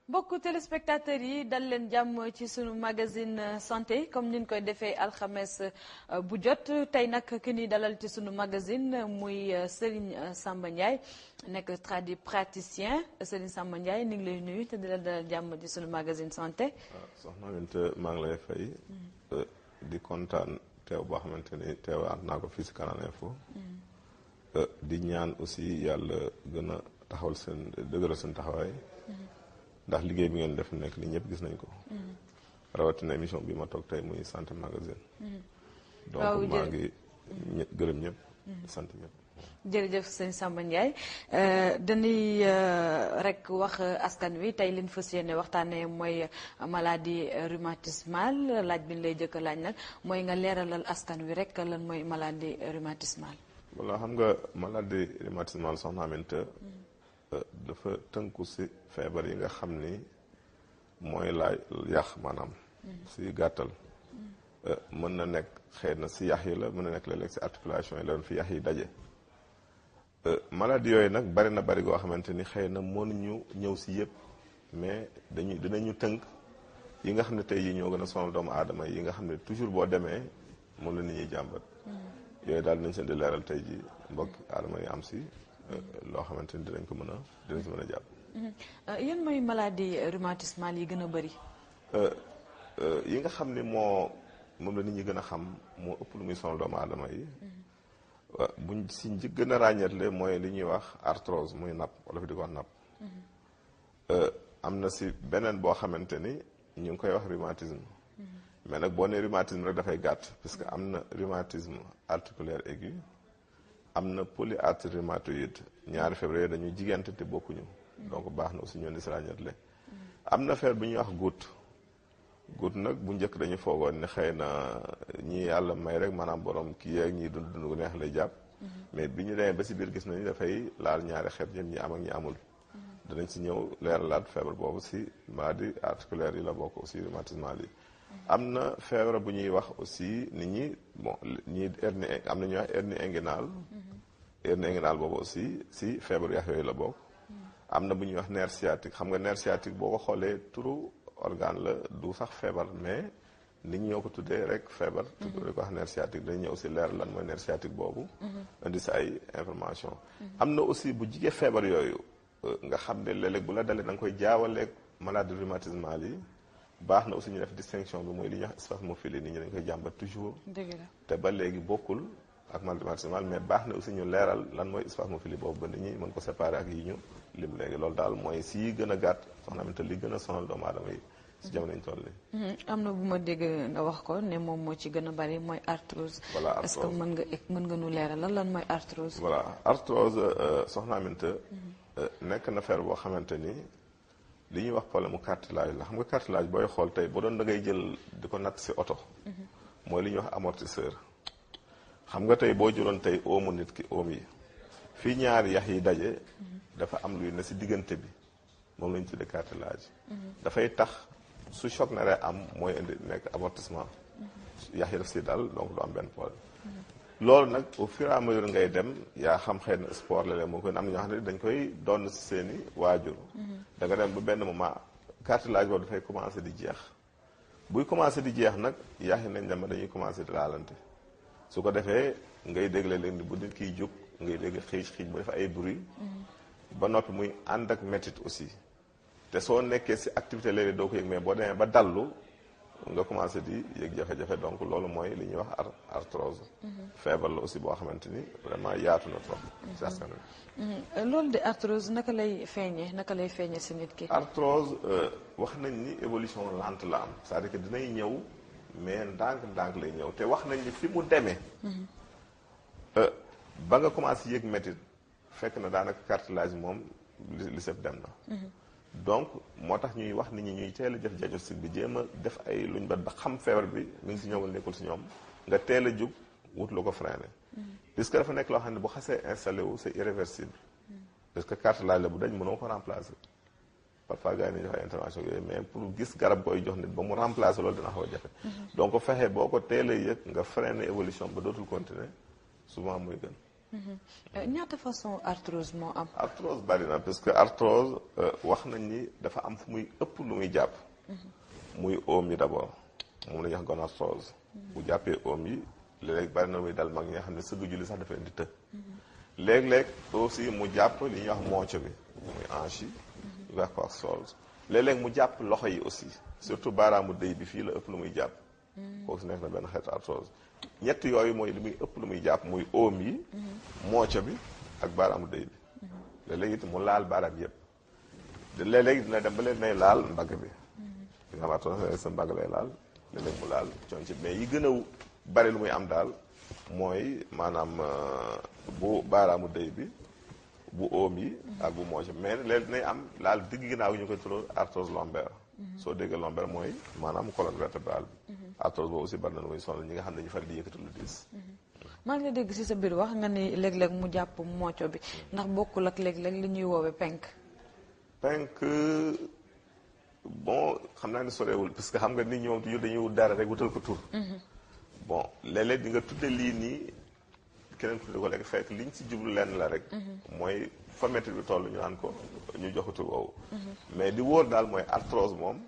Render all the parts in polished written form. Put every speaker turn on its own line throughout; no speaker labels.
mbokku téléspectateurs yi dal leen jàmm ci sunu magazine santé comme niñ koy defee alxames bu jot tey nag ki ni dalal ci sunu magazine muy Serigne Samba Ndiaye nekk praticien Serigne Samba Ndiaye ni ngi lay nuyu te di la dalal jàmm ci sunu magazine santé.
soxna Winte maa ngi lay fay. di kontaan teew boo xamante ni teewaat naa ko fii si Canal Info. di ñaan aussi yàlla gën a taxawal seen dëgëral seen taxawaay. ndax liggéey bi ngeen def nekk ni ñëpp gis nañ ko. rawatina émission bi ma toog tey muy santé magazine. donc maa ngi gërëm ñëpp. sant ñëpp.
jërëjëf sëñ Samba Ndiaye dañuy rek wax askan wi tey liñ fas yéene waxtaanee mooy maladie rhumatismale laaj bi ñu lay jëkk laaj nag mooy nga leeralal askan wi rek lan mooy maladie rhumatismale.
voilà xam nga maladie rhumatismale soxna Aminta dafa tënku si feebar yi nga xam ni mooy laay yax maanaam. si gàttal. mën na nekk xëy na si yax yi la mën na nekk léeg-léeg si articulation yi la doon fi yax yi daje. maladie yooyu nag bari na bari goo xamante ni xëy na mënuñu ñëw si yëpp mais dinañu tënk yi nga xam ne tey yi ñoo gën a sonal doomu aadama yi nga xam ne toujours boo demee moom la nit ñuy jàmbat. yooyu daal dinañ seen di leeral tey ji mbokk aadama yi am si loo xamante ni dinañ si mën a jàpp.
yan mooy maladie rhumatismale yi gën a bëri.
yi nga xam ni moom la nit ñi gën a xam moo ëpp lu muy sonal doomu aadama yi. buñ si gën a ràññeetle mooy li ñuy wax arthrose muy napp wala fi di ko wax napp. am na si beneen boo xamante ni ñu ngi koy wax rhumatisme. mais nag boo nee rhumatisme rek dafay gàtt parce que am na rhumatisme articulaire aigu am na polyarthrite rhumatoïde ñaari feebar yooyu dañuy jigante te bokkuñu. donc baax na aussi ñoo di si ràññeetle. am na feebar bu ñuy wax goutte nag bu njëkk dañu foogoon ne xëy na ñi yàlla may rek maanaam borom kii yeeg ñi dund gu neex lay jàpp. mais bi ñu demee ba si biir gis nañu dafay laal ñaari xeet ñëpp ñi am ak ñi amul. danañ si ñëw leeralaat feebar boobu si maladie articulaire yi la bokk aussi rhumatismale yi. am na feebar bu ñuy wax aussi nit ñi ñii hernie am na ñuy wax hernie inguinale. hernie inguinale boobu aussi si feebar yax yooyu la bokk. am na bu ñuy wax nerf sciatique xam nga nerf sciatique boo ko xoolee turu organe la du sax feebar mais nit ñi ñoo ko tuddee rek feebar. tuddee ko wax nerf sciatique dañu ñëw si leer lan mooy nerf sciatique boobu. indi si ay information am na aussi bu jigee feebar yooyu nga xam ne léeg-léeg bu la dalee da nga koy jaawaleeg maladie rhumatismale yi baax na aussi ñu def distinction bi mooy li ñuy wax spasmophilie nit ñi dañ koy jàmbat toujours. te ba léegi bokkul ak maladie rhumatismale mais baax na aussi ñu leeral lan mooy spasmophilie boobu ba nit ñi mën ko séparer ak yi ñu lim léegi loolu daal mooy si gën a gàtt soxna Aminta li gën a sonal doomu aadama yi si jamono ñu toll nii.
am na bu ma dégg nga wax ko ne moom moo ci gën a bari mooy arthrose.
voilà arthrose
est-ce que mën nga nu leeral lan mooy arthrose.
voilà arthrose soxna Aminta nekk na feebar boo xamante ni li ñuy wax problème mu cartilage la xam nga cartilage booy xool tey boo doon da ngay jël di ko natt si oto. mooy li ñuy wax amortisseur. xam nga tey boo jëloon tey oomu nit ki oom yi fii ñaari yax yi daje. dafa am luy ne si diggante bi moom la ñu tuddee cartilage. dafay tax su choc na rek am mooy indi nekk amortissement. yax yi daf si dal donc du am benn problème. loolu nag au fur et à mesure ngay dem yaa xam xëy na sport la moo koy am na ñoo xam ne dañ koy doon si seen i waajur. da nga dem ba benn moment cartilage boobu dafay commencé di jeex. buy commencé di jeex nag yax yi nañ dem ba dañuy commencé di laalante su ko defee ngay dégg leen ni bu nit kiy jóg ngay dégg xiic ba def ay bruit. ba noppi muy ànd ak métit aussi te soo nekkee si activité léeg-léeg doo ko yëg mais boo demee ba dallu nga commencé di yëg jafe-jafe donc loolu mooy li ñuy wax arthrose. feebar la aussi boo xamante ni vraiment yaatu na trop. si askan wi.
loolu de arthrose naka lay feeñee si nit ki.
arthrose wax nañ ni évolution lente la am c'est-à-dire que dinay ñëw mais ndànk lay ñëw te wax nañ ni fi mu demee. ba nga commencé yëg métit. fekk na daanaka cartilage moom li sëpp dem na. donc moo tax ñuy wax nit ñi ñuy teel a def diagnostic bi jéem a def ay luñ ba xam feebar bi mi ngi si ñëw nekkul si ñoom nga teel a jug wut lu ko freiné. puisque dafa nekk loo xam ne bu xasee installé wu c'est irréversible. parce que cartilage la bu dañ mënoo ko remplacer. parfois gars yi nañu jox ay intervention yooyu mais pour gis garab koy jox nit ba mu remplacer loolu dina xaw a jafe. donc fexe boo ko teel a yëg nga freiné évolution ba dootul continuer souvent muy gën.
ñaata façon arthrose moo am.
arthrose bari na parce que arthrose wax nañ ni dafa am fu muy ëpp lu muy jàpp. muy oom yi d'abord moom la ñuy wax gonarthrose. bu jàppee oom yi léeg-léeg bari na muy dal mag ñi nga xam ne sëgg julli sax dafa leen di të. léeg-léeg aussi mu jàpp li ñuy wax mooco bi muy hanche yi. ñu wax ko ak soles. léeg-léeg mu jàpp loxo yi aussi surtout baaraamu dëy bi fii la ëpp lu muy jàpp. kooku si nekk na benn xeetu arthrose. ñett yooyu mooy li muy ëpp lu muy jàpp muy oom yi. mooco bi ak baaraamu dëy bi. léeg-léeg it mu laal baaraam yëpp. léeg-léeg dina dem ba leen nay laal mbagg bi. nga xam arthrose sa mbagg lay laal léeg-léeg mu laal conc mais yi gën a bari lu muy am daal mooy maanaam bu baaraamu dëy bi bu oom yi ak bu mooco mais léegi dinay am laal digg ginnaaw gi ñu koy tuddee arthrose lombaire. soo déggee lombaire mooy maanaam colonne vertébrale bi. arthrose boobu aussi bari na lu muy sonal ñi nga xam ne ñu fari di yëkkati lu diis.
maa ngi la dégg ci sa biir wax nga ni léeg-léeg mu jàpp mooco bi ndax bokkul ak léeg-léeg li ñuy woowee penk.
penk bon xam naa ne sorewul parce que xam nga nit ñi moom toujours dañuy wut dara rek wutal ko tur. bon léeg-léeg di nga tudde lii nii keneen tudde ko léegi fekk liñ ci jublu lenn la rek. mooy fa métti bi toll ñu naan ko ñu jox ko tur woowu. mais di wóor daal mooy arthrose moom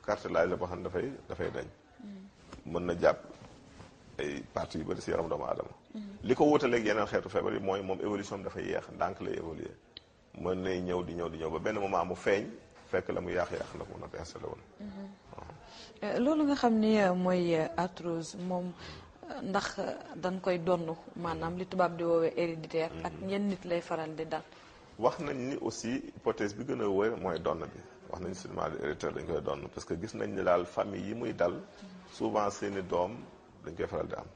cartilage la boo xam ne dafay dañ. mën na jàpp ay parties yu bëri si yaram doomu aadama. li ko wutaleeg yeneen xeetu feebar yi mooy moom évolution bi dafay yeex ndànk lay évoluer mën nay ñëw di ñëw ba benn moment mu feeñ fekk la mu yàq-yàq la mun a installé woon.
loolu nga xam ni mooy arthrose moom ndax dañ koy donn maanaam li tubaab di woowee héréditaire ak ñenn nit lay faral di dal.
wax nañ ni aussi hypothèse bi gën a wër mooy donn bi wax nañ seulement héréditaire dañ koy donn parce que gis nañ ni daal famille yi muy dal souvent seeni doom dañ koy faral di am.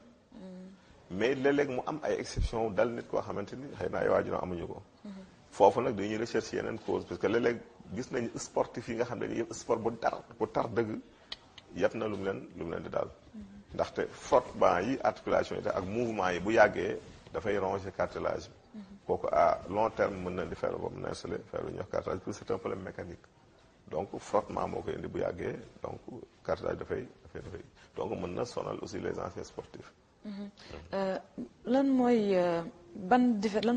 mais léeg-léeg mu am ay exception dal nit koo xamante ni xëy na ay waajuram amuñu ko. foofu nag dañuy recherche yeneen cause parce que léeg-léeg gis nañ sportif yi nga xam ne yëpp sport bu tar dëgg yëpp na lu mu leen di daal. ndaxte frottement yi articulation yi ak mouvement yi bu yàggee dafay ronger cartilage bi. kooku à long terme mën na di feebar boobu mu installé feebar ñuy wax cartilage parce que c'est un problème mécanique. donc frottement moo koy indi bu yàggee donc cartilage dafay donc mën na sonal aussi les anciens sportifs.
lan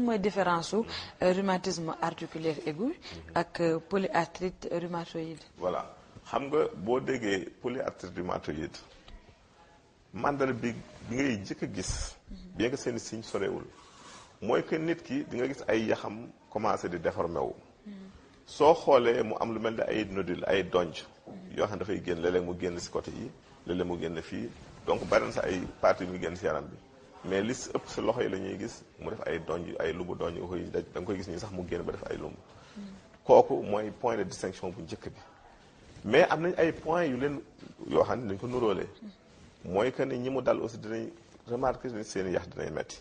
mooy différence su rhumatisme articulaire aigu ak polyarthrite rhumatoïde.
voilà xam nga boo déggee polyarthrite rhumatoïde mandar bi ngay jëkk a gis. bien que seen signe sorewul mooy que nit ki di nga gis ay yaxam commencé di déformé wu. soo xoolee mu am lu mel ne ay nodule ay donj yoo xam ne dafay génn léeg-léeg mu génn si côté yi léeg-léeg mu génn fii. donc bari na sa ay parties muy génn si yaram bi mais li si ëpp si loxo yi la ñuy gis mu def ay donj ay lumbu donj nga koy daj da nga koy gis nii sax mu génn ba def ay lumb. kooku mooy point de distinction bu njëkk bi. mais am nañ ay points yu leen yoo xam ne dañ ko nuróolee. mooy que ni ñi mu dal aussi dinañ remarquer ni seen i yax dinañ metti.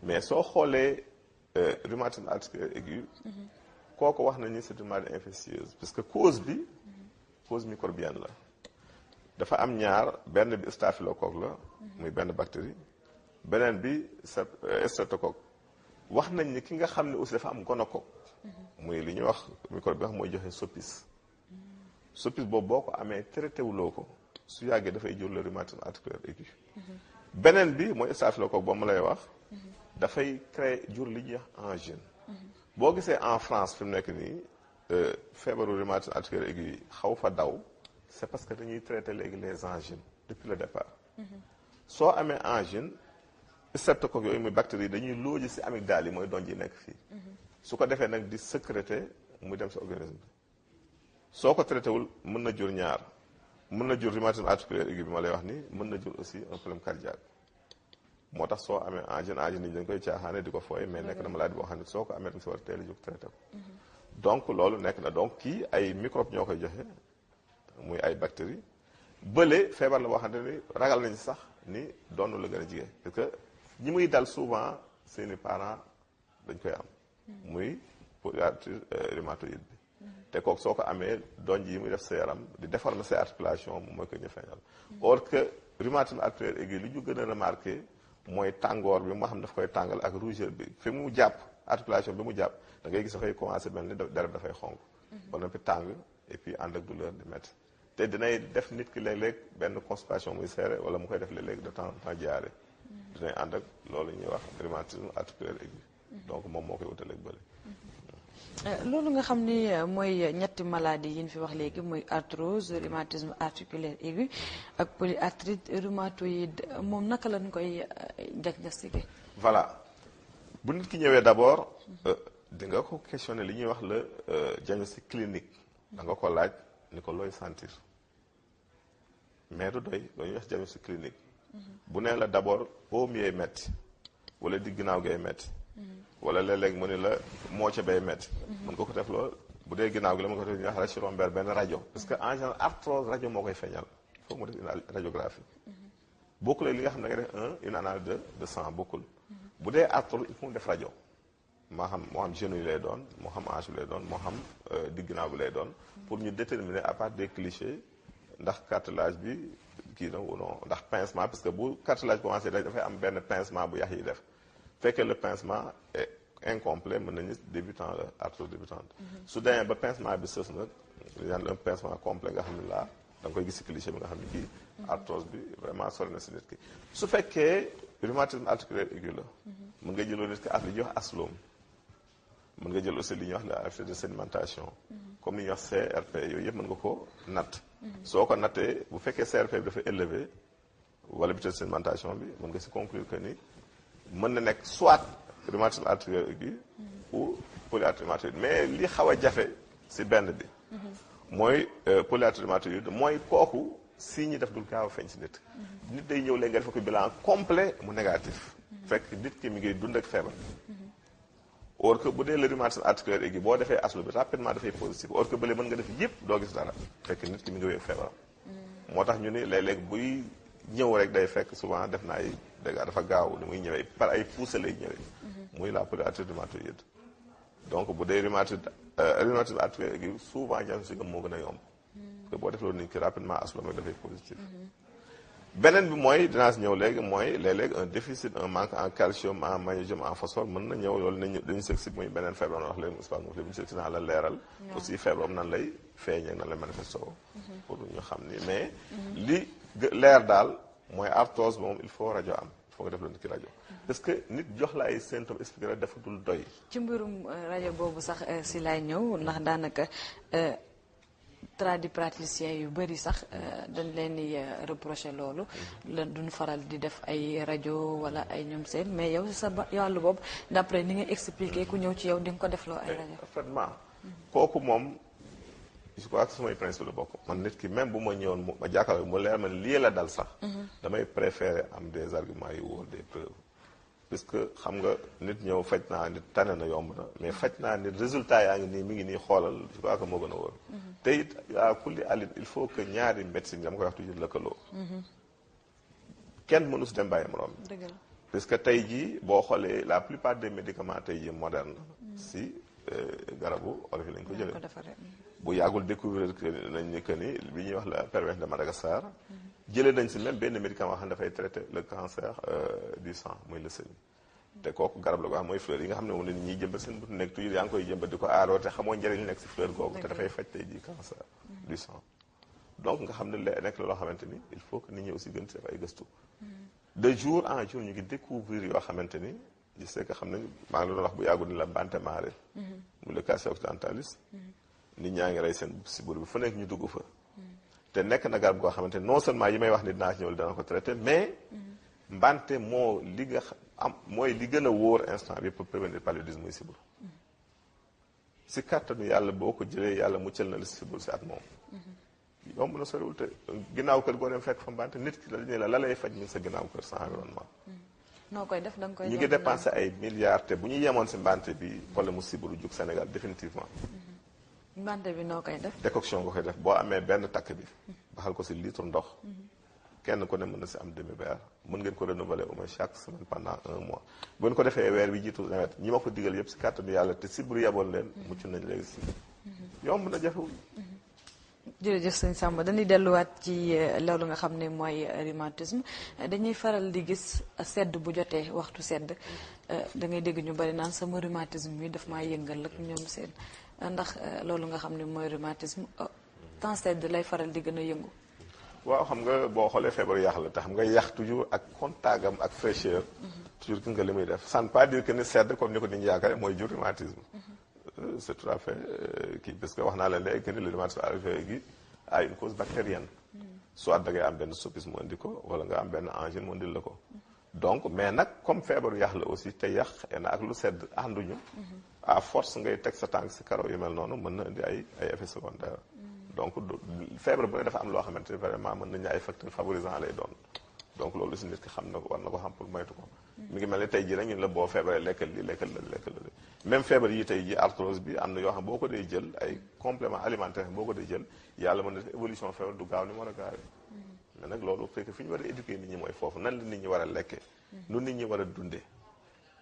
mais soo xoolee rhumatisme articulaire aigu. kooku wax nañu c'est une maladie infectieuse parce que cause microbienne la. dafa am ñaar benn bi staphylocoque la muy benn bactérie beneen bi streptocoque wax nañ ni ki nga xam ne aussi dafa am gonocoque muy li ñuy wax microbe bi nga xam mooy joxe soppis boobu boo ko amee traité wuloo ko su yàggee dafay jur le rhumatisme articulaire aigu beneen bi mooy staphylocoque boobu ma lay wax dafay créer jur li ñuy wax angine boo gisee en France fi mu nekk nii feebaru rhumatisme articulaire aigu yi xaw fa daw c'est parce que dañuy traiter léegi les angines depuis le départ. soo amee angine streptocoque yooyu muy bactéries dañuy looji si amygdale yi mooy donj yi nekk fii. su ko defee nag di sécréter muy dem si organisme bi. soo ko traité wul mën na jur ñaar mën na jur rhumatisme articulaire aigu bi ma lay wax ni mën na jur aussi un problème cardiaque. moo tax soo amee angine yi dañ koy caaxaane di ko fooy mais nekk na maladie boo xam ne soo ko amee dañ si war a teel a jóg traité ko. donc loolu nekk na donc kii ay microbe ñoo koy joxe. muy ay bactéries bële feebar la boo xamante ni ragal nañ sax ni doonu la gën a jigéen parce que ñi muy dal souvent seeni parents dañ koy am muy polyarthrite rhumatoïde bi te kooku soo ko amee donj yi muy def sa yaram di déformer ses articulations moom mooy ko ñu feeñal or que rhumatisme articulaire aigu li ñu gën a remarqué mooy tàngoor bi moo xam daf koy tàngal ak rougeur bi fi mu jàpp articulation bi mu jàpp da ngay gis dafay commencé mel ni deret dafay xonk ba noppi tàng et puis ànd ak douleur di métti te dinay def nit ki léeg-léeg benn constipation muy seere wala mu koy def léeg-léeg de temps en temps jaare dinañ ànd ak loolu ñuy wax rhumatisme articulaire aigu donc moom moo koy wutaleeg bële.
loolu nga xam ni mooy ñetti maladie yi ñu fi wax léegi muy arthrose rhumatisme articulaire aigu ak polyarthrite rhumatoïde moom naka lañ koy diagnostiquer.
voilà bu nit ki ñëwee d'abord di nga ko questionner li ñuy wax le diagnostic clinique da nga ko laaj ni ko looy sentir mais du doy loo ñuy wax diagnostic clinique bu nee la d'abord oom yee metti wala di ginnaaw gay metti wala léeg-léeg mu ni la moo ca bay metti mën nga ko def loolu bu dee ginnaaw gi la mën nga ko def ñu wax rachiromber benn rajo parce que en général arthrose rajo moo koy feeñal foog mu def une radiographie bokkul li nga xam ne nga def une analyse de sang bokkul bu dee arthrose il faut mu def rajo moo xam genou yi lay doon moo xam hanche bi lay doon moo xam di ginnaaw bi lay doon pour ñu déterminer à part des clichés ndax cartilage bi kii na ou non ndax pincement parce que bu cartilage commencé dafay am benn pincement bu yax yi def fekkee le pincement est incomplet mën nañu débutant la arthrose débutante su demee ba pincement bi sës nag dañu un pincement complet nga xam ne laa da nga koy gis ci cliché bi nga xam ne kii arthrose bi vraiment sori na si nit ki su fekkee rhumatisme articulaire aigu la mën nga jëloo nit ki li ñuy wax aslome mën nga jël aussi li ñuy wax la activité de sédimentation comme li ñuy wax CRP yooyu yëpp mën nga ko natt soo ko nattee bu fekkee CRP bi dafa élevé wala vitesse de sédimentation bi mën nga si conclure que ni mën na nekk soit rhumatisme articulaire aigu ou polyarthrite rhumatoïde mais li xaw a jafe si benn bi mooy polyarthrite rhumatoïde mooy kooku signes yi daf dul gaaw a feeñ si nit nit day ñëw léegi nga def ko bilan complet mu négatif fekk nit ki mi ngi dund ak feebar or que bu dee le rhumatisme articulaire aigu boo defee aslo bi rapidement dafay positif or que bële mën nga def yëpp doo gis dara fekk nit ki mi ngi wéy feebar moo tax ñu ni léeg-léeg buy ñëw rek day fekk souvent def na ay dégâts dafa gaaw ni muy ñëwee par ay poussées lay ñëwee muy la polyarthrite rhumatoïde donc bu dee rhumatisme articulaire aigu souvent diagnostic moo gën a yomb parce que boo def loolu nit ki rapidement aslo rek dafay positif beneen bi mooy dinaa si ñëw léegi mooy léeg-léeg un déficit un manque en calcium en magnésium en phosphore mën na ñëw loolu dañu sëg si muy beneen feebar wax léegi spasme bu ñu sëg si naa la leeral aussi feebaram nan lay feeñee nan lay manifesté pour ñu xam ni mais li leer daal mooy arthrose moom il faut rajo am il faut nga def la nit ki rajo parce que nit jox la ay symptômes expliqué la dafa dul doy
ci mbirum rajo boobu sax si laay ñëw ndax daanaka tradipraticiens yu bëri sax dañ leen di reprocher loolu la duñ faral di def ay rajo wala ay ñoom seen mais yow sa wàllu boobu d'après ni nga expliqué ku ñëw ci yow di nga ko defloo ay rajo
parfaitement kooku moom je crois que samay principe la bokk man nit ki même bu ma ñëwoon ma jàkkaarloo mu leer ma lii la dal sax damay préférer am des arguments yu wóor des preuves parce que xam nga nit ñëw faj naa nit tane na yomb na mais faj naa nit résultat yaa ngi nii mi ngi nii xoolal je crois que moo gën a wóor te it yaa kulli alit il faut que ñaari médecine dama koy wax toujours lëkkaloo kenn mënu si dem bàyyi morom parce que tey jii boo xoolee la plupart des médicaments tey jii moderne si garabu olof yi lañ ko jëlee bu yàggul découvrir que nañ ni que ni bi ñuy wax la pervers de Madagascar jëlee nañ si même benn médicament xam ne dafay traiter le cancer du sang muy leucémie te kooku garab la ko xam mooy fleur yi nga xam ne moom la nit ñiy jëmbat seen but nekk toujours yaa ngi koy jëmbat di ko aaroo te xamoo njëriñ li nekk si fleur googu te dafay faj tey jii cancer du sang donc nga xam ne nekk la loo xamante ni il faut que nit ñi aussi gën si def ay gëstu de jour en jour ñu ngi découvrir yoo xamante ni je sais que xam nañ maa ngi doon wax bu yàggul ni la bante maré mu le Cassia occidentalis nit ñaa ngi rey seen sibbiru bi fu nekk ñu dugg fa te nekk na garab goo xamante non seulement yi may wax ni dinaa ci ñëw dana ko traité mais mbante moo li nga am mooy li gën a wóor instant bi pour prévenir paludisme muy sibbiru si kàttanu yàlla boo ko jëlee yàlla muccal na la si sibbiru si at moom yomb na soriwul te ginnaaw kër goo dem fekk fa mbante nit ki la lay faj mi sa ginnaaw kër sa environnement
noo koy def da nga koy
ñu ngi dépensé ay milliards te bu ñu yemoon si mbante bi problème mu sibbiru jug Sénégal définitivement
mbante bi noo koy def
décoction nga koy def boo amee benn takk bi baxal ko si litre ndox kenn ku ne mën na si am demi-verre mën ngeen ko renouveler au moins chaque semaine pendant 1 mois bu ngeen ko defee weer bi jiitu nawet ñi ma ko digal yëpp si kàttanu yàlla te sibbiru yaboon leen mucc nañ léegi si yomb na jafewul
jërëjëf sëñ Samba dañuy delluwaat ci loolu nga xam ne mooy rhumatisme dañuy faral di gis sedd bu jotee waxtu sedd da ngay dégg ñu bari naan sama rhumatisme bi daf maa yëngal ak ñoom seen ndax loolu nga xam ne mooy rhumatisme temps sedd lay faral di gën a yëngu
waaw xam nga boo xoolee feebaru yax la te xam nga yax toujours ak contact am ak fraîcheur toujours gis nga li muy def ça ne pas dire que ni sedd comme ni ko nit ñi yaakaare mooy jur rhumatisme c'est tout à fait kii parce que wax naa leen léegi que ni le rhumatisme gi a une cause bactérienne soit da ngay am benn soppis mu indi ko wala nga am benn angine mu indil la ko donc mais nag comme feebaru yax la aussi te yax na ak lu sedd ànduñu à force ngay teg sa tànk si karaw yu mel noonu mën na indi ay effets secondaires donc feebar bu ne dafa am loo xamante ne vraiment mën nañu ay facteurs favorisants lay doon donc loolu si nit ki xam na ko war na ko xam pour moytu ko mi ngi mel ni tey jii rek ñun la boo feebaree lekkal li lekkal la même feebar yi tey jii arthrose bi am na yoo xam boo ko dee jël ay compléments alimentaires boo ko dee jël yàlla mën na def évolution feebar du gaaw ni mu war a gaawee mais nag loolu fekk fi ñu war a éduquer nit ñi mooy foofu nan la nit ñi war a lekkee nu nit ñi war a dundee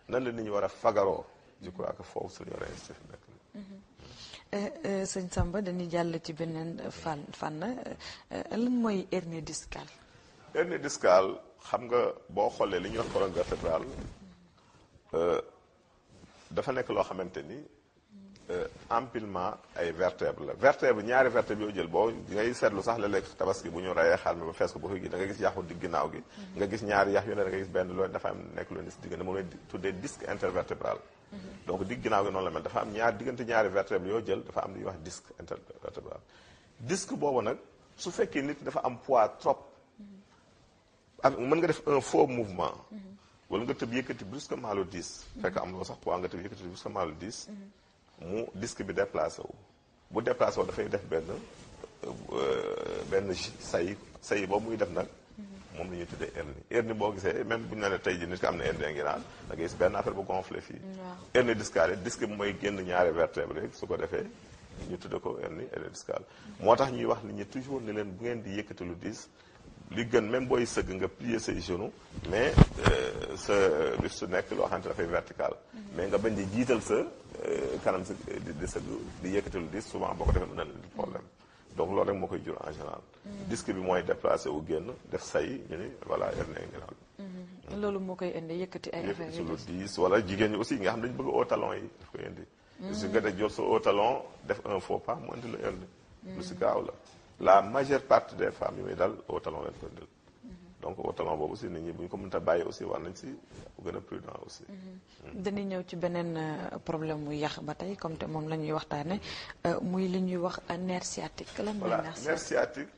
nan la nit ñi war a fagaroo je crois que foofu suñu war a insisté fi nekk
sëñ Samba dañuy jàll ci beneen fànn lan mooy hernie discale.
hernie discale xam nga boo xoolee li ñuy wax colonne vertébrale dafa nekk loo xamante ni empilement ay vertèbre la vertèbre ñaari vertèbre yoo jël boo ngay seetlu sax léeg-léeg tabaski bu ñu rayee xar mi ba fees ko ba koy gi da nga gis yaxu di ginnaaw gi nga gis ñaari yax yu ne da nga gis benn loolu dafa am nekk loolu si diggante moom lay tuddee disque intervertébral donc digg ginnaaw gi noonu la mel dafa am diggante ñaari vertèbre yoo jël dafa am lu ñuy wax disque intervertébral disque boobu nag su fekkee nit dafa am poids trop ak mën nga def un faux mouvement wala nga tëb yëkkati brusquement le 10 fekk am loo sax poids nga tëb yëkkati brusquement le 10 mu disque bi déplacé wu bu déplacé wu dafay def benn say boobu muy def nag moom la ñuy tuddee hernie boo gisee même bu ñu nee tey jii nit ki am na hernie inguinale da ngay gis benn affaire bu gonflé fii. hernie discale disque bi mooy génn ñaari vertèbre rek su ko defee ñu tuddee ko hernie discale moo tax ñuy wax nit ñi toujours ne leen bu ngeen di yëkkati lu diis li gën même booy sëgg nga plier say genoux mais sa buste su nekk loo xamante dafay vertical mais nga bañ di jiital sa kanam si di sëgg di yëkkati lu diis souvent boo ko defee mën na leen di problème donc loolu rek moo koy jur en général disque bi mooy déplacé wu génn def say ñu ni voilà hernie inguinale
loolu moo koy indi yëkkati ay affaires
yu diis wala jigéen ñi aussi nga xam dañu bëgg haut talon yi daf koy indi su nga def jot sa haut talon def un faux pas mu indi la hernie lu si gaaw la majeure partie des femmes yi muy dal haut talon leen ko indil donc haut talon boobu aussi nit ñi bu ñu ko mënta bàyyi aussi war nañ si gën a prudent aussi
dañuy ñëw ci beneen problème mu yax ba tey comme te moom la ñuy waxtaane muy li ñuy wax nerf sciatique lan mooy
nerf sciatique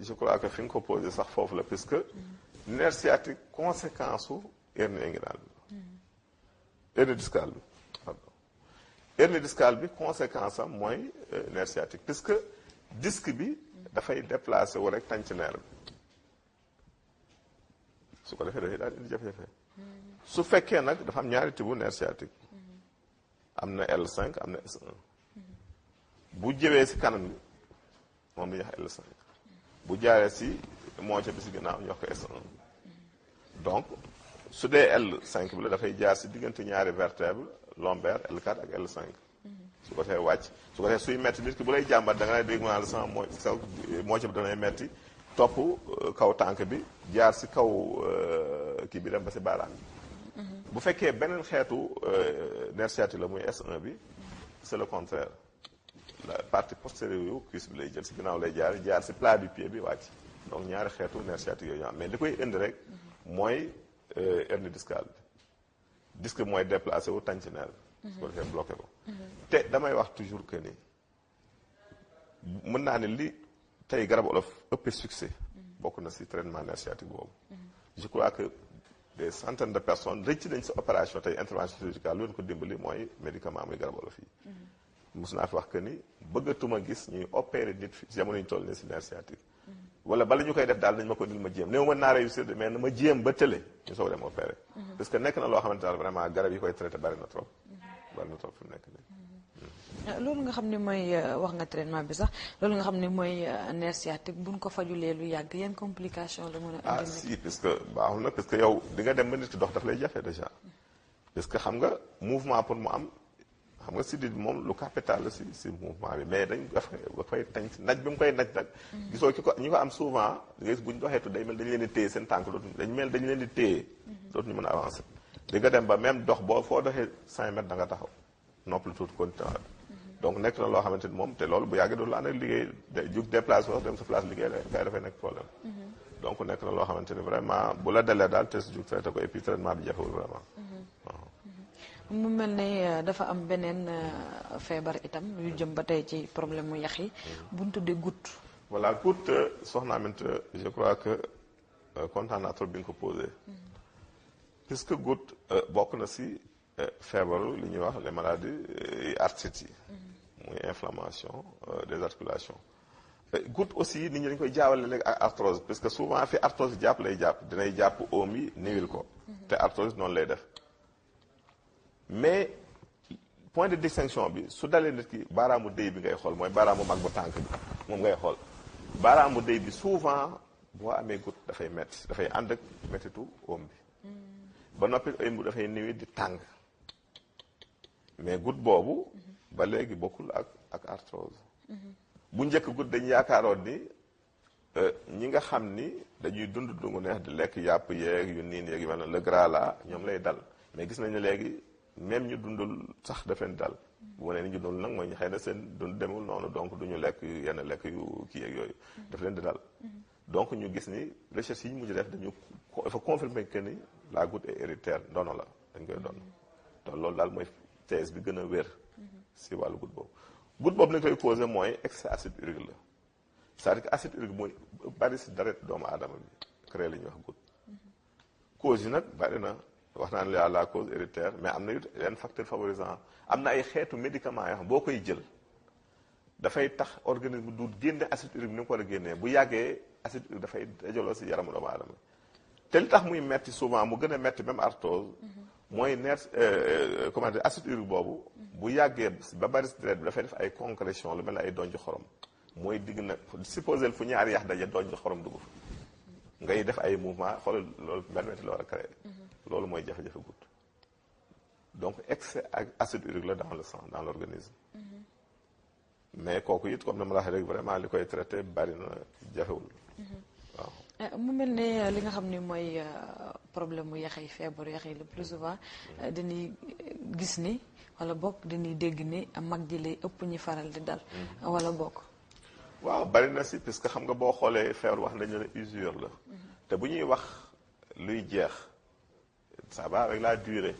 je crois que fi nga ko posé sax foofu la puisque nerf sciatique conséquence su hernie inguinale bi hernie discale bi pardon hernie discale bi conséquence am mooy nerf sciatique puisque disque bi dafay déplacé wu rek tànc nerf bi su ko defee dafay daal indi jafe-jafe su fekkee nag dafa am ñaari type nerf sciatique am na L5 am na S1 bu jëwee si kanam bi moom la ñuy wax L5 bu jaaree si moitié bi si ginnaaw ñu wax ko S1 donc su dee L5 bi la dafay jaar si diggante ñaari vertèbre lombaire L4 ak L5 su ko defee wàcc su ko defee suy metti nit ki bu lay jàmbat da nga lay dégg ma la sama moitié bi danay metti topp kaw tànk bi jaar si kaw kii bi dem ba si baaraam bi bu fekkee beneen xeetu nerf sciatique la muy S1 bi c'est le contraire la partie postérieure yu cuisse bi lay jël si ginnaaw lay jaar si plat du pied bi wàcc donc ñaari xeetu nerf sciatique yooyu am mais li koy indi rek mooy hernie discale bi disque mooy déplacé wu tànc nerf su ko defee bloqué ko te damay wax toujours que ni mën naa ne li tey garab olof ëpp succès bokk na si traitement nerf sciatique boobu je crois que des centaines de personnes rëcc nañ si opération tey intervention chirurgicale lu leen ko dimbali mooy médicament muy garab olof yi mos naa fi wax que ni bëggatuma gis ñuy opérer nit fi jamono ñu toll nii si nerf sciatique wala bala ñu koy def daal nañ ma ko dil ma jéem néew mën naa réussir mais na ma jéem ba tële ñu soog dem opérer parce que nekk na loo xamante ne vraiment garab yi koy traité bari na trop fi mu nekk nii
loolu nga xam ne mooy wax nga traitement bi sax loolu nga xam ne mooy nerf sciatique buñ ko fajulee lu yàgg yan complication la mën a indi
si parce que baaxul na parce que yow di nga dem ba nit ki dox daf lay jafe déjà parce que xam nga mouvement pour mu am xam nga sidit bi moom lu capital la si mouvement bi mais dañ dafay tañ si naj bi mu koy naj nag gisoo ñi ko am souvent da ngay gis bu ñu doxeetu day mel dañu leen di téye seen tànk dañu leen di téye dootuñu mën a avancer di nga dem ba même dox foo doxee 5 mètres da nga taxaw noppalu tuuti continuer donc nekk na loo xamante ni moom te loolu bu yàggee doon la ànd ak liggéey jug déplacé wax dem sa place liggéey kay dafay nekk problème donc nekk na loo xamante ni vraiment bu la dalee daal test jug traité ko et puis traitement bi jafewul vraiment
mu mel ne dafa am beneen feebar itam yu jëm ba tey ci problème mu yax yi bu ñu tuddee goutte.
voilà goutte soxna Aminta je crois que kontaan naa trop bi nga ko posé puisque goutte bokk na si feebaru li ñuy wax les maladies arthrites yi muy inflammation des articulations goutte aussi nit ñi dañ koy jaawale léegi ak arthrose parce que souvent fi arthrose jàpp lay jàpp dinay jàpp oom yi niwil ko te arthrose noonu lay def mais point de distinction bi su dalee nit ki baaraamu déy bi ngay xool mooy baaraamu mag bu tànk bi moom ngay xool baaraamu déy bi souvent boo amee goutte dafay metti dafay ànd ak mettitu oom bi ba noppi oom bi dafay niwi di tàng mais goutte boobu ba léegi bokkul ak arthrose bu njëkk goutte dañu yaakaaroon ni ñi nga xam ni dañuy dund dungu neex di lekk yàpp yeeg yu niin yeeg yu mel ne le gras là ñoom lay dal mais gis nañ ne léegi même ñu dundul sax daf leen dal bu ma nee ni ñu dundul nag mooy ñu xëy na seen dund demul noonu donc du ñu lekk yenn lekk yu kii yeeg yooyu daf leen di dal donc ñu gis ni recherche yi ñu mujj def dañu dafa confirmer que ni la goutte est héréditaire ndono la dañ koy doon te loolu daal mooy thèse bi gën a wér si wàllu goutte boobu nag koy causé mooy excès acide urique la c'est-à-dire que acide urique mooy bari si deret doomu aadama bi créé la ñuy wax goutte cause yi nag bari na wax naa ne la cause héréditaire mais am na it yenn facteur favorisant am na ay xeetu médicaments yoo xam boo koy jël dafay tax organisme du génne acide urique ni mu ko war a génnee bu yàggee acide urique dafay dajaloo si yaramu doomu aadama te li tax muy metti souvent mu gën a metti même arthrose mooy nerf comment dire acide urique boobu bu yàggee ba bari si deret bi dafay def ay concrétion lu mel ne ay donj xorom mooy digg na supposé fu ñaari yax daje donj xorom dugg fa ngay def ay mouvement xoolal loolu benn metti la war a créé loolu mooy jafe-jafe goutte donc excès ak acide urique la dans le sang dans l'organisme mais kooku it comme na ma la waxee rek vraiment li koy traité bari na jafewul waaw
mu mel ne li nga xam ni mooy problème mu yax yi feebaru yax yi le plus souvent dañuy gis ni wala bokk dañuy dégg ni mag ji lay ëpp ñi faral di dal wala bokk
waaw bari na si parce que xam nga boo xoolee feebar wax nañu ne usure la te bu ñuy wax luy jeex ça va avec la durée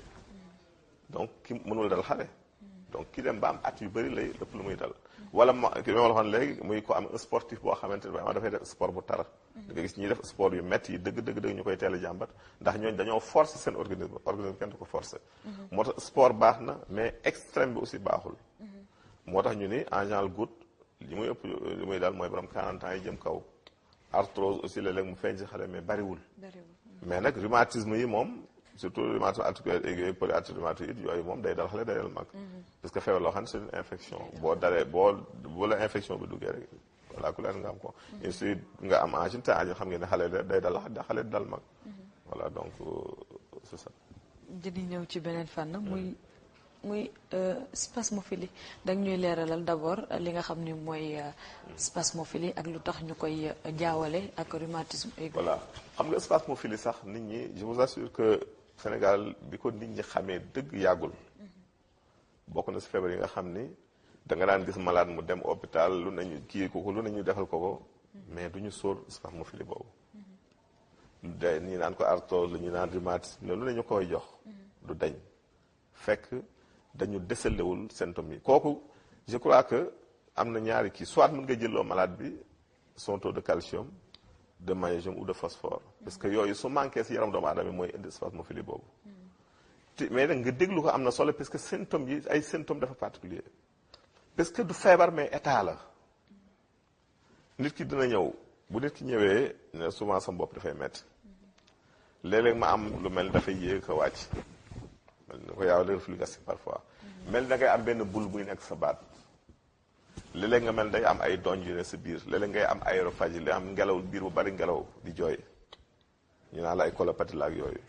donc ki mënul dal xale donc ki dem ba am at yu bëri lay ëpp lu muy dal wala ki ma la waxoon léegi muy ko am un sportif boo xamante ne vraiment dafay def sport bu tar da nga gis ñuy def sport yu métti yi dëgg ñu koy teel a jàmbat ndax ñooñu dañoo forcer seen organisme kenn du ko forcer moo tax sport baax na mais extrême bi aussi baaxul moo tax ñu ni en général goutte li muy ëpp li muy daal mooy borom 40 ans yi jëm kaw arthrose aussi léeg-léeg mu feeñ si xale mais bariwul mais nag rhumatisme yi moom surtout rhumatisme articulaire aigu yooyu polyarthrite rhumatoïde yooyu moom day dal xale day dal mag parce que feebar loo xam ne c'est une infection boo dalee boo la infection bi duggee rek voilà ku leen nga am ko ensuite nga am angine te angine xam ngeen ne xale day dal xale dal mag voilà donc c'est ça
jëdi ñëw ci beneen fànn muy spasmophilie da ñuy leeralal d'abord li nga xam ni mooy spasmophilie ak lu tax ñu koy jaawale ak rhumatisme aigu.
voilà xam nga spasmophilie sax nit ñi je vous assure que Sénégal bi ko nit ñi xamee dëgg yàggul bokk na si feebar yi nga xam ni da nga daan gis malade mu dem hôpital lu nañu kii ko lu nañu defal ko mais du ñu sóor spasmophilie boobu de ñi naan ko arthrose lu ñu naan rhumatisme lu nañu koy jox du dañ fekk dañu décelewul symptômes yi kooku je crois que am na ñaari kii soit mën nga jëloo malade bi son taux de calcium de magnésium ou de phosphore parce que yooyu su manqué si yaram doomu aadama mooy indi spasmophilie boobu mais nag nga déglu ko am na solo parce que symptômes yi ay symptômes dafa particulier parce que du feebar mais état la nit ki dina ñëw bu nit ki ñëwee ne souvent sa bopp dafay métti léeg-léeg ma am lu mel dafay yéeg ko wàcc mel ni ko yaaw le reflux gastrique parfois mel da ngay am benn boule buy nekk sa baat léeg-léeg nga mel day am ay donj yu ne sa biir léeg-léeg ngay am aérophagie li am ngelaw biir bu bari ngelaw di jooy ñu naan la ay colopathie la ak yooyu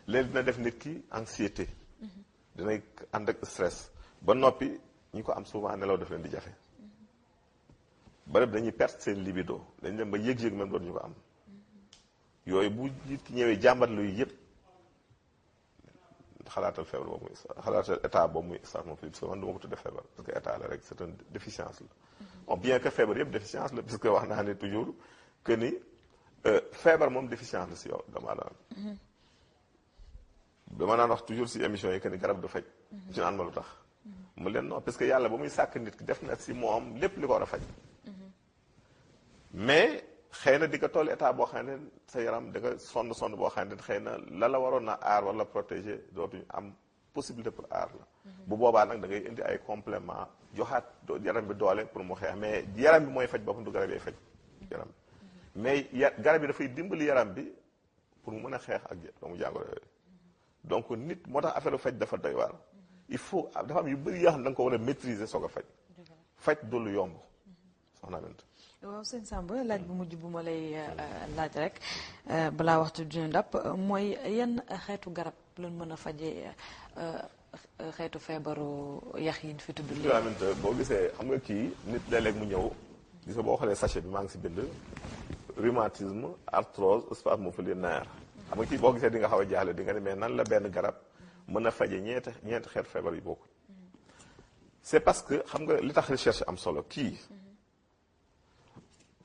léegi dina def nit ki anxiété dinay ànd ak stress ba noppi ñi ko am souvent nelaw daf leen di jafe bërëb dañuy perte seen libido dañ dem ba yëg-yëg même doon ñu ko am yooyu bu nit ki ñëwee jàmbat luy yëpp xalaatal feebar boobu muy xalaatal état boobu muy stasmophilie parce que man du ma ko tudde feebar parce que état la rek c'est une déficience la bon bien que feebar yëpp déficience la puisque wax naa ne toujours que ni feebar moom déficience la si yow dama naan wax toujours si émission yi que ni garab du faj ci naan ma lu tax mu leen non parce que yàlla ba muy sàkk nit ki def na si moom lépp li ko war a faj mais xëy na di nga toll état boo xam ne sa yaram da nga sonn boo xam ne xëy na la waroon na aar wala protéger dootuñu am possibilité pour aar la bu boobaa nag da ngay indi ay complément joxaat yaram bi doole pour mu xeex mais yaram bi mooy faj boppam du garab yi faj yaram bi mais garab yi dafay dimbali yaram bi pour mu mën a xeex ak doomu jàngoro yooyu donc nit moo tax affaire faj dafa doy waar il faut dafa am yu bëri yoo xam ne da nga ko war a maîtriser soog a faj du lu yomb soxna Bint.
waaw sëñ Samba laaj bu mujj bu ma lay laaj rek balaa waxtu dina ndap mooy yan xeetu garab lañ mën a fajee xeetu feebaru yax yi fi tudd léegi.
boo gisee xam nga kii nit léeg-léeg mu ñëw gis nga boo xoolee sachet bi maa ngi si bind rhumatisme arthrose spasmophilie nerf xam nga kii boo gisee di nga xaw a jaaxle di nga ne mais nan la benn garab mën a faje ñeenti xeetu feebar yi bokk c'est parce que xam nga li tax recherche am solo kii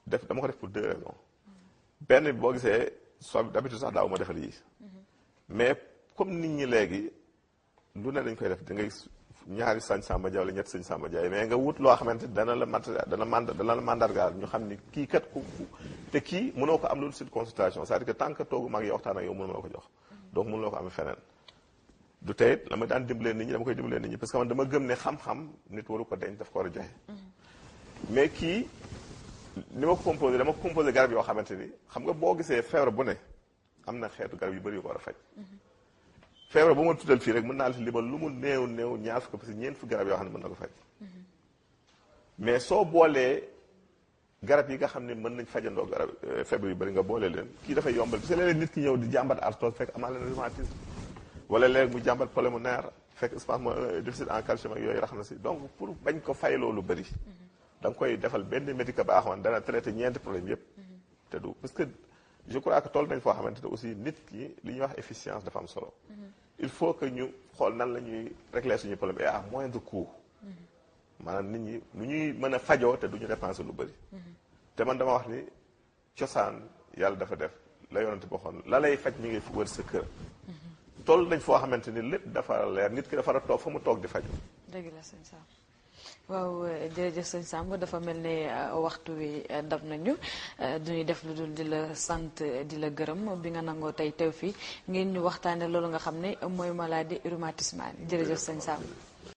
dama ko def pour 2 raisons benn bi boo gisee soit d'habitude sax daaw ma defal yii mais comme nit ñi léegi lu ne dañ koy def da ngay ñaari sëñ Samba Ndiaye wala ñetti sëñ Samba Ndiaye mais nga wut loo xamante dana la mandargaal ñu xam ni kii kat ku te kii mënoo ko am loolu sur consultation c'est-à-dire que tant que toogu mag yi waxtaan ak yow mënuma la ko jox donc mënuloo ko amee feneen du tey la ma daan dimbalee nit ñi dama koy dimbalee nit ñi parce que man dama gëm ne xam-xam nit waru ko denc daf ko war a joxe mais kii ni ma ko composé dama ko composé garab yoo xamante ni xam nga boo gisee feebar bu ne am na xeetu garab yu bëri yu ko war a faj feebar bu ma tuddal fii rek mën naa la fi limal lu mu néew ñaar fukk parce que ñeent fukki garab yoo xam ne mën na ko faj mais soo boolee garab yi nga xam ne mën nañ fajandoo garab feebar yu bëri nga boole leen kii dafay yombal parce que léeg-léeg nit ki ñëw di jàmbat arthrose fekk amaa leen rhumatisme wala léeg mu jàmbat pulmonaire fekk spasme déficit en calcium ak yooyu rax na si donc pour bañ ko fay loolu bëri da nga koy defal benn médicament baa xamante dana traité ñeenti problème yëpp te du parce que je crois que toll nañ foo xamante ne aussi nit ki li ñuy wax efficience dafa am solo il faut que ñu xool nan la ñuy régler suñu problème et à moindre coût maanaam nit ñi nu ñuy mën a fajoo te du ñu dépenser lu bëri te man dama wax ni cosaan yàlla dafa def la yonante boo xoon la lay faj mi ngi wër sa kër toll nañ foo xamante ni lépp dafa leer nit ki dafa war a toog fa mu toog di faju
dëgg la sëñ Sam waaw jërëjëf sëñ Samb dafa mel ne waxtu wi dab nañu duñuy def lu dul di la sant di la gërëm bi nga nangoo tey teew fii ngeen ñu waxtaane loolu nga xam ne mooy maladie rhumatismale jërëjëf sëñ Samb